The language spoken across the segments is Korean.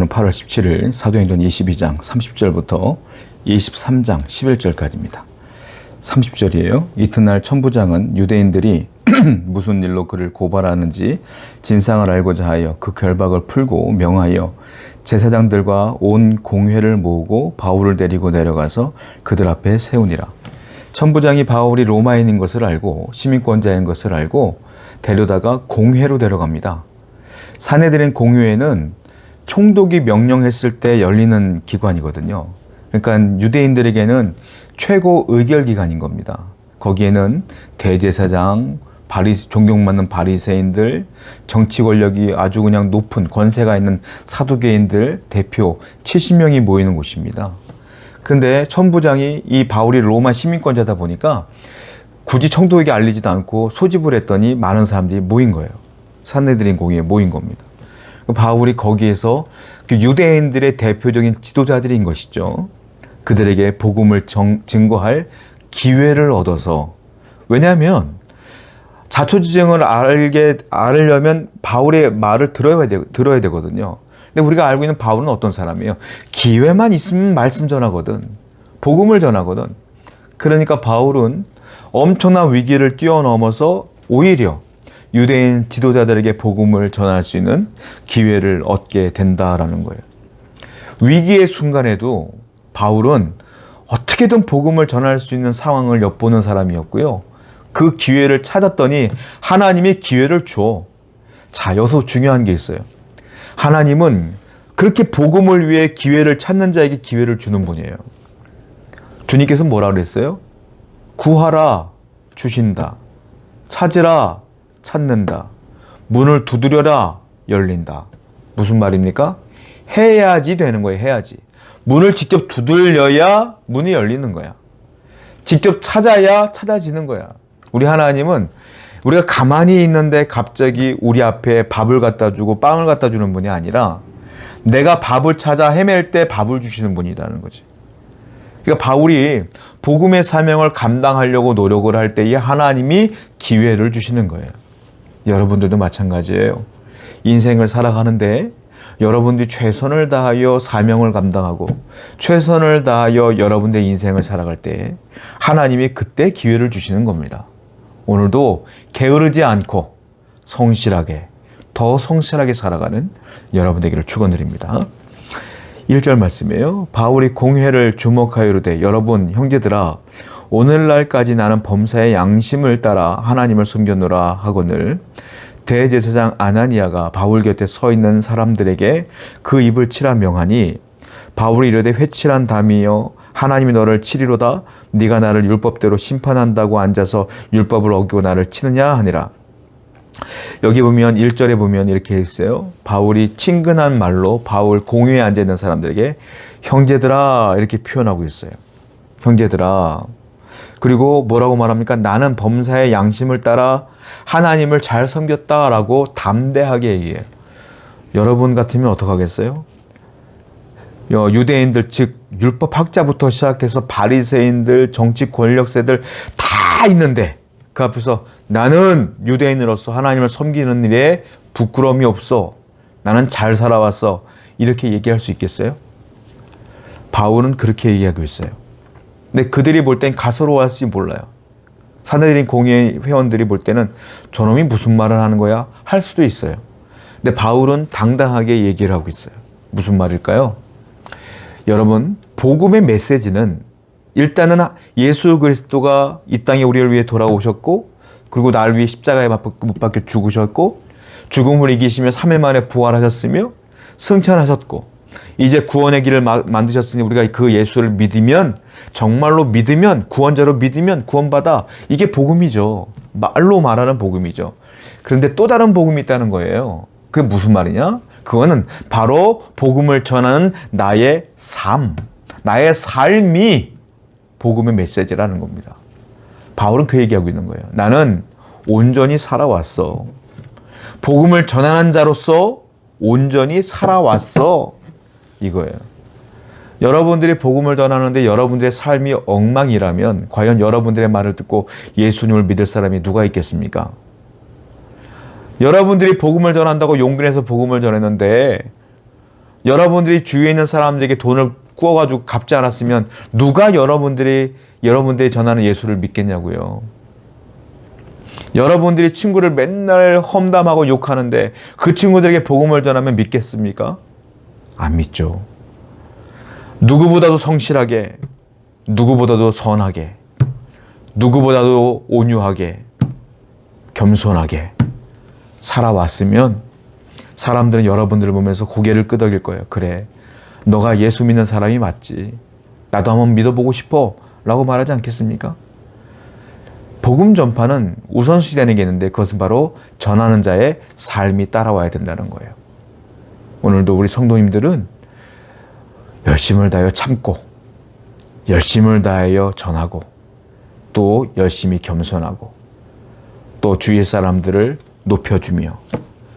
오늘은 8월 17일 사도행전 22장 30절부터 23장 11절까지입니다. 30절이에요. 이튿날 천부장은 유대인들이 무슨 일로 그를 고발하는지 진상을 알고자 하여 그 결박을 풀고 명하여 제사장들과 온 공회를 모으고 바울을 데리고 내려가서 그들 앞에 세우니라. 천부장이 바울이 로마인인 것을 알고 시민권자인 것을 알고 데려다가 공회로 데려갑니다. 사내들인 공회는 총독이 명령했을 때 열리는 기관이거든요. 그러니까 유대인들에게는 최고 의결기관인 겁니다. 거기에는 대제사장, 존경받는 바리새인들, 정치 권력이 아주 그냥 높은 권세가 있는 사두개인들 대표 70명이 모이는 곳입니다. 근데 천부장이 이 바울이 로마 시민권자다 보니까 굳이 총독에게 알리지도 않고 소집을 했더니 많은 사람들이 모인 거예요. 산헤드린 공회에 모인 겁니다. 바울이 거기에서 그 유대인들의 대표적인 지도자들인 것이죠. 그들에게 복음을 증거할 기회를 얻어서, 왜냐하면 자초지종을 알려면 바울의 말을 들어야 되거든요. 근데 우리가 알고 있는 바울은 어떤 사람이에요? 기회만 있으면 말씀 전하거든. 복음을 전하거든. 그러니까 바울은 엄청난 위기를 뛰어넘어서 오히려 유대인 지도자들에게 복음을 전할 수 있는 기회를 얻게 된다라는 거예요. 위기의 순간에도 바울은 어떻게든 복음을 전할 수 있는 상황을 엿보는 사람이었고요. 그 기회를 찾았더니 하나님이 기회를 줘. 자, 여기서 중요한 게 있어요. 하나님은 그렇게 복음을 위해 기회를 찾는 자에게 기회를 주는 분이에요. 주님께서 뭐라 그랬어요? 구하라, 주신다. 찾으라, 찾는다. 문을 두드려라, 열린다. 무슨 말입니까? 해야지 되는 거예요. 해야지. 문을 직접 두들려야 문이 열리는 거야. 직접 찾아야 찾아지는 거야. 우리 하나님은 우리가 가만히 있는데 갑자기 우리 앞에 밥을 갖다 주고 빵을 갖다 주는 분이 아니라 내가 밥을 찾아 헤맬 때 밥을 주시는 분이라는 거지. 그러니까 바울이 복음의 사명을 감당하려고 노력을 할 때에 하나님이 기회를 주시는 거예요. 여러분들도 마찬가지예요. 인생을 살아가는데 여러분들이 최선을 다하여 사명을 감당하고 최선을 다하여 여러분들의 인생을 살아갈 때 하나님이 그때 기회를 주시는 겁니다. 오늘도 게으르지 않고 성실하게, 더 성실하게 살아가는 여러분 되기를 축원드립니다. 1절 말씀이에요. 바울이 공회를 주목하여 이르되 여러분 형제들아 오늘날까지 나는 범사의 양심을 따라 하나님을 섬겼노라 하거늘 대제사장 아나니아가 바울 곁에 서 있는 사람들에게 그 입을 치라 명하니 바울이 이르되 회칠한 담이여 하나님이 너를 치리로다 네가 나를 율법대로 심판한다고 앉아서 율법을 어기고 나를 치느냐 하니라. 여기 보면 1절에 보면 이렇게 있어요. 바울이 친근한 말로 바울 공회에 앉아있는 사람들에게 형제들아 이렇게 표현하고 있어요. 형제들아. 그리고 뭐라고 말합니까? 나는 범사의 양심을 따라 하나님을 잘 섬겼다라고 담대하게 얘기해요. 여러분 같으면 어떡하겠어요? 유대인들 즉 율법학자부터 시작해서 바리새인들, 정치 권력세들 다 있는데 그 앞에서 나는 유대인으로서 하나님을 섬기는 일에 부끄러움이 없어. 나는 잘 살아왔어. 이렇게 얘기할 수 있겠어요? 바울은 그렇게 얘기하고 있어요. 근데 그들이 볼 땐 가소로워할지 몰라요. 산헤드린 공회 회원들이 볼 때는 저놈이 무슨 말을 하는 거야? 할 수도 있어요. 근데 바울은 당당하게 얘기를 하고 있어요. 무슨 말일까요? 여러분, 복음의 메시지는 일단은 예수 그리스도가 이 땅에 우리를 위해 돌아오셨고 그리고 나를 위해 십자가에 못 박혀 죽으셨고 죽음을 이기시며 3일 만에 부활하셨으며 승천하셨고 이제 구원의 길을 만드셨으니 우리가 그 예수를 믿으면 정말로 믿으면 구원자로 믿으면 구원받아. 이게 복음이죠. 말로 말하는 복음이죠. 그런데 또 다른 복음이 있다는 거예요. 그게 무슨 말이냐? 그거는 바로 복음을 전하는 나의 삶, 나의 삶이 복음의 메시지라는 겁니다. 바울은 그 얘기하고 있는 거예요. 나는 온전히 살아왔어. 복음을 전하는 자로서 온전히 살아왔어. 이거예요. 여러분들이 복음을 전하는데 여러분들의 삶이 엉망이라면 과연 여러분들의 말을 듣고 예수님을 믿을 사람이 누가 있겠습니까? 여러분들이 복음을 전한다고 용기 내서 복음을 전했는데 여러분들이 주위에 있는 사람들에게 돈을 구워가지고 갚지 않았으면 누가 여러분들이 전하는 예수를 믿겠냐고요. 여러분들이 친구를 맨날 험담하고 욕하는데 그 친구들에게 복음을 전하면 믿겠습니까? 안 믿죠. 누구보다도 성실하게, 누구보다도 선하게, 누구보다도 온유하게, 겸손하게 살아왔으면 사람들은 여러분들을 보면서 고개를 끄덕일 거예요. 그래, 너가 예수 믿는 사람이 맞지. 나도 한번 믿어보고 싶어 라고 말하지 않겠습니까? 복음 전파는 우선순위 되는 게 있는데 그것은 바로 전하는 자의 삶이 따라와야 된다는 거예요. 오늘도 우리 성도님들은 열심을 다하여 참고, 열심을 다하여 전하고, 또 열심히 겸손하고, 또 주위 사람들을 높여주며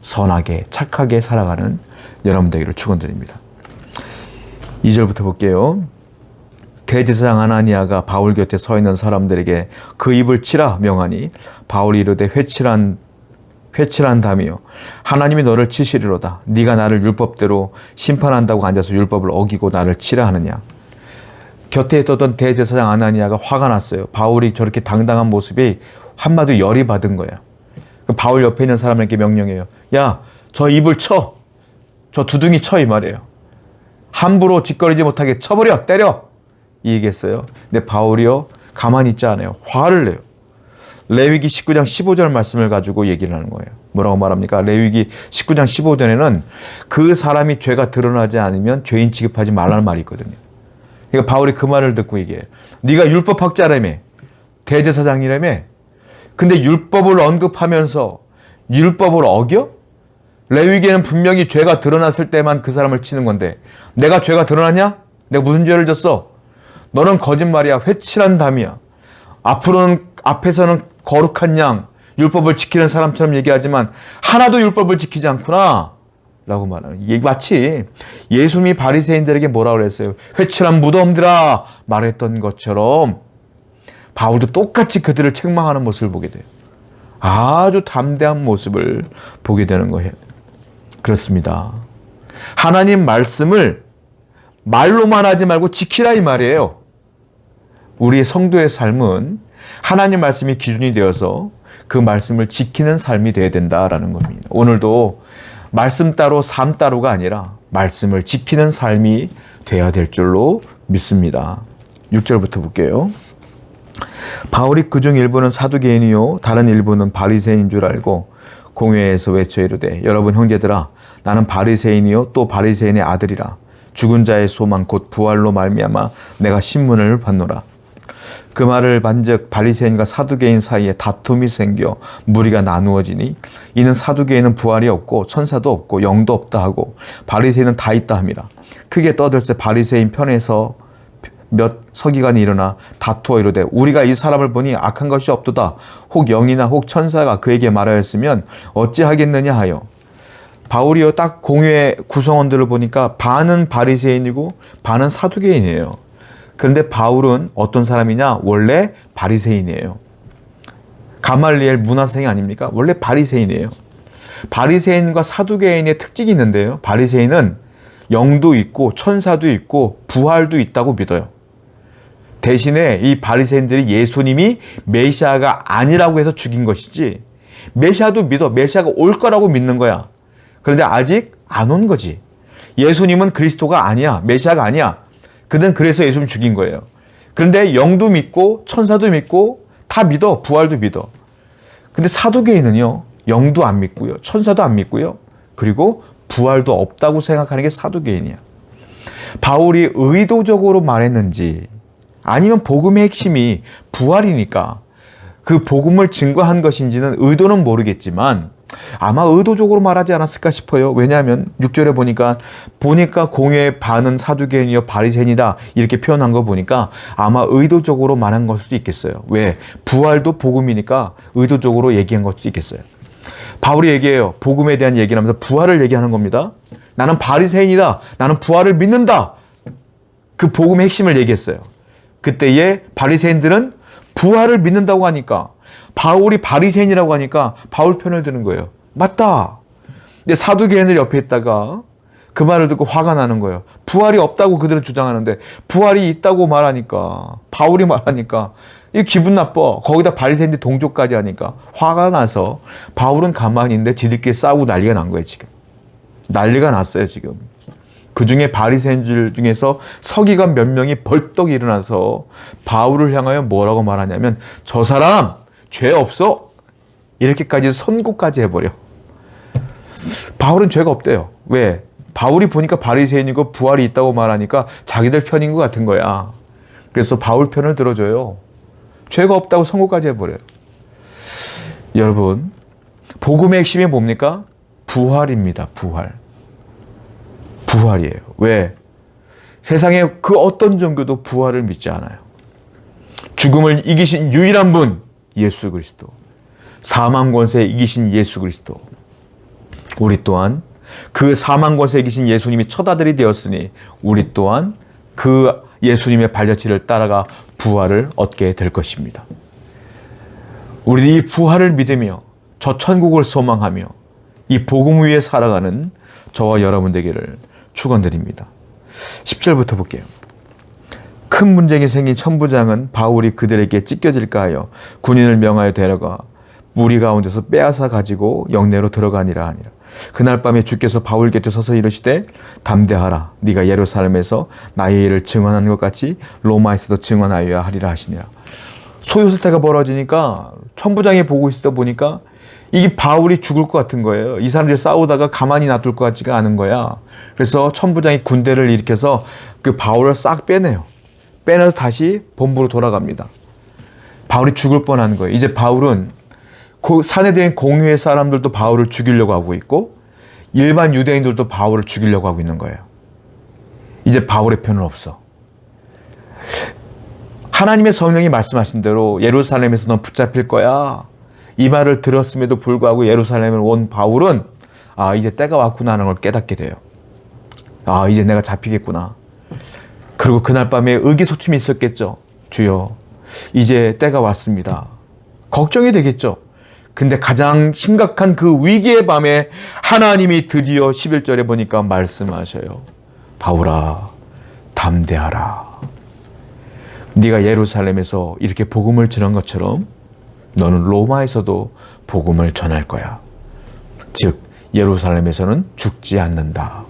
선하게 착하게 살아가는 여러분 되기를 축원드립니다. 2절부터 볼게요. 대제사장 아나니아가 바울 곁에 서 있는 사람들에게 그 입을 치라 명하니 바울이 이르되 회칠한다며 하나님이 너를 치시리로다. 네가 나를 율법대로 심판한다고 앉아서 율법을 어기고 나를 치라 하느냐. 곁에 있었던 대제사장 아나니아가 화가 났어요. 바울이 저렇게 당당한 모습이 한마디로 열이 받은 거야. 바울 옆에 있는 사람에게 명령해요. 야, 저 입을 쳐. 저 두둥이 쳐 이 말이에요. 함부로 짓거리지 못하게 쳐버려, 때려. 이 얘기했어요. 근데 바울이요 가만히 있지 않아요. 화를 내요. 레위기 19장 15절 말씀을 가지고 얘기를 하는 거예요. 뭐라고 말합니까? 레위기 19장 15절에는 그 사람이 죄가 드러나지 않으면 죄인 취급하지 말라는 말이 있거든요. 그러니까 바울이 그 말을 듣고 얘기해요. 네가 율법학자라며, 대제사장이라며, 근데 율법을 언급하면서 율법을 어겨? 레위기에는 분명히 죄가 드러났을 때만 그 사람을 치는 건데 내가 죄가 드러났냐? 내가 무슨 죄를 졌어? 너는 거짓말이야. 회칠한 담이야. 앞에서는 거룩한 양, 율법을 지키는 사람처럼 얘기하지만 하나도 율법을 지키지 않구나 라고 말하는. 이게 마치 예수님이 바리새인들에게 뭐라고 그랬어요? 회칠한 무덤들아 말했던 것처럼 바울도 똑같이 그들을 책망하는 모습을 보게 돼요. 아주 담대한 모습을 보게 되는 거예요. 그렇습니다. 하나님 말씀을 말로만 하지 말고 지키라 이 말이에요. 우리의 성도의 삶은 하나님 말씀이 기준이 되어서 그 말씀을 지키는 삶이 되어야 된다라는 겁니다. 오늘도 말씀 따로 삶 따로가 아니라 말씀을 지키는 삶이 되어야 될 줄로 믿습니다. 6절부터 볼게요. 바울이 그중 일부는 사두개인이요 다른 일부는 바리새인인 줄 알고 공회에서 외쳐 이르되 여러분 형제들아 나는 바리새인이요 또 바리새인의 아들이라 죽은 자의 소망 곧 부활로 말미암아 내가 신문을 받노라. 그 말을 반즉 바리새인과 사두개인 사이에 다툼이 생겨 무리가 나누어지니 이는 사두개인은 부활이 없고 천사도 없고 영도 없다 하고 바리새인은 다 있다 함이라. 크게 떠들새 바리새인 편에서 몇 서기관이 일어나 다투어 이르되 우리가 이 사람을 보니 악한 것이 없도다. 혹 영이나 혹 천사가 그에게 말하였으면 어찌하겠느냐 하여. 바울이요 딱 공회 구성원들을 보니까 반은 바리새인이고 반은 사두개인이에요. 그런데 바울은 어떤 사람이냐? 원래 바리새인이에요. 가말리엘 문화생이 아닙니까? 원래 바리새인이에요. 바리새인과 사두개인의 특징이 있는데요. 바리새인은 영도 있고 천사도 있고 부활도 있다고 믿어요. 대신에 이 바리새인들이 예수님이 메시아가 아니라고 해서 죽인 것이지 메시아도 믿어. 메시아가 올 거라고 믿는 거야. 그런데 아직 안 온 거지. 예수님은 그리스도가 아니야. 메시아가 아니야. 그는 그래서 예수님 죽인 거예요. 그런데 영도 믿고 천사도 믿고 다 믿어. 부활도 믿어. 근데 사두개인은요. 영도 안 믿고요. 천사도 안 믿고요. 그리고 부활도 없다고 생각하는 게 사두개인이야. 바울이 의도적으로 말했는지 아니면 복음의 핵심이 부활이니까 그 복음을 증거한 것인지는 의도는 모르겠지만 아마 의도적으로 말하지 않았을까 싶어요. 왜냐하면 6절에 보니까 공회의 반은 사두개인이요 바리새인이다 이렇게 표현한 거 보니까 아마 의도적으로 말한 걸 수도 있겠어요. 왜? 부활도 복음이니까 의도적으로 얘기한 걸 수도 있겠어요. 바울이 얘기해요. 복음에 대한 얘기를 하면서 부활을 얘기하는 겁니다. 나는 바리새인이다. 나는 부활을 믿는다. 그 복음의 핵심을 얘기했어요. 그때에 바리새인들은 부활을 믿는다고 하니까 바울이 바리새인이라고 하니까 바울 편을 드는 거예요. 맞다. 근데 사두개인을 옆에 있다가 그 말을 듣고 화가 나는 거예요. 부활이 없다고 그들은 주장하는데 부활이 있다고 말하니까, 바울이 말하니까 이 기분 나빠. 거기다 바리새인들 동조까지 하니까 화가 나서 바울은 가만히 있는데 지들끼리 싸우고 난리가 난 거예요. 지금 난리가 났어요. 지금 그 중에 바리새인들 중에서 서기관 몇 명이 벌떡 일어나서 바울을 향하여 뭐라고 말하냐면 저 사람 죄 없어? 이렇게까지 선고까지 해버려. 바울은 죄가 없대요. 왜? 바울이 보니까 바리새인이고 부활이 있다고 말하니까 자기들 편인 것 같은 거야. 그래서 바울 편을 들어줘요. 죄가 없다고 선고까지 해버려요. 여러분, 복음의 핵심이 뭡니까? 부활입니다. 부활이에요. 왜? 세상에 그 어떤 종교도 부활을 믿지 않아요. 죽음을 이기신 유일한 분, 예수 그리스도. 사망 권세 이기신 예수 그리스도. 우리 또한 그 사망 권세 이기신 예수님이 첫 아들이 되었으니 우리 또한 그 예수님의 발자취를 따라가 부활을 얻게 될 것입니다. 우리 이 부활을 믿으며 저 천국을 소망하며 이 복음 위에 살아가는 저와 여러분 되기를 축원드립니다. 10절부터 볼게요. 큰 분쟁이 생긴 천부장은 바울이 그들에게 찢겨질까 하여 군인을 명하여 데려가 무리 가운데서 빼앗아 가지고 영내로 들어가니라 하니라. 그날 밤에 주께서 바울 곁에 서서 이르시되 담대하라. 네가 예루살렘에서 나의 일을 증언하는 것 같이 로마에서도 증언하여야 하리라 하시니라. 소요사태가 벌어지니까 천부장이 보고 있다 보니까 이게 바울이 죽을 것 같은 거예요. 이 사람들이 싸우다가 가만히 놔둘 것 같지가 않은 거야. 그래서 천부장이 군대를 일으켜서 그 바울을 싹 빼내요. 빼내서 다시 본부로 돌아갑니다. 바울이 죽을 뻔한 거예요. 이제 바울은 사내들인 공회의 사람들도 바울을 죽이려고 하고 있고 일반 유대인들도 바울을 죽이려고 하고 있는 거예요. 이제 바울의 편은 없어. 하나님의 성령이 말씀하신 대로 예루살렘에서 넌 붙잡힐 거야. 이 말을 들었음에도 불구하고 예루살렘을 온 바울은 이제 때가 왔구나 하는 걸 깨닫게 돼요. 이제 내가 잡히겠구나. 그리고 그날 밤에 의기소침이 있었겠죠. 주여, 이제 때가 왔습니다. 걱정이 되겠죠. 근데 가장 심각한 그 위기의 밤에 하나님이 드디어 11절에 보니까 말씀하셔요. 바울아, 담대하라. 네가 예루살렘에서 이렇게 복음을 전한 것처럼 너는 로마에서도 복음을 전할 거야. 즉 예루살렘에서는 죽지 않는다.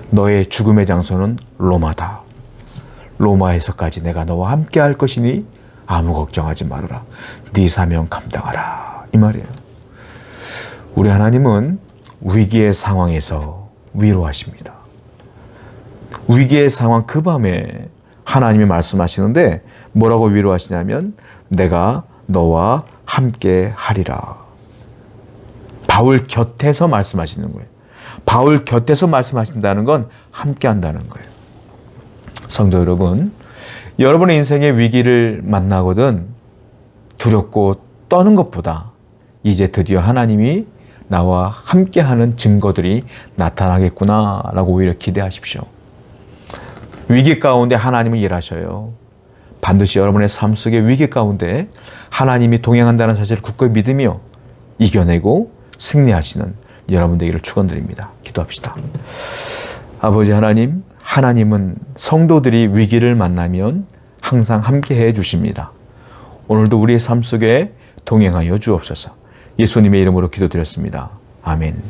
너의 죽음의 장소는 로마다. 로마에서까지 내가 너와 함께 할 것이니 아무 걱정하지 말아라. 네 사명 감당하라. 이 말이에요. 우리 하나님은 위기의 상황에서 위로하십니다. 위기의 상황 그 밤에 하나님이 말씀하시는데 뭐라고 위로하시냐면 내가 너와 함께 하리라. 바울 곁에서 말씀하시는 거예요. 바울 곁에서 말씀하신다는 건 함께 한다는 거예요. 성도 여러분, 여러분의 인생의 위기를 만나거든 두렵고 떠는 것보다 이제 드디어 하나님이 나와 함께하는 증거들이 나타나겠구나라고 오히려 기대하십시오. 위기 가운데 하나님은 일하셔요. 반드시 여러분의 삶 속의 위기 가운데 하나님이 동행한다는 사실을 굳건히 믿으며 이겨내고 승리하시는 여러분 되기를 축원드립니다. 기도합시다. 아버지 하나님, 하나님은 성도들이 위기를 만나면 항상 함께해 주십니다. 오늘도 우리의 삶 속에 동행하여 주옵소서. 예수님의 이름으로 기도드렸습니다. 아멘.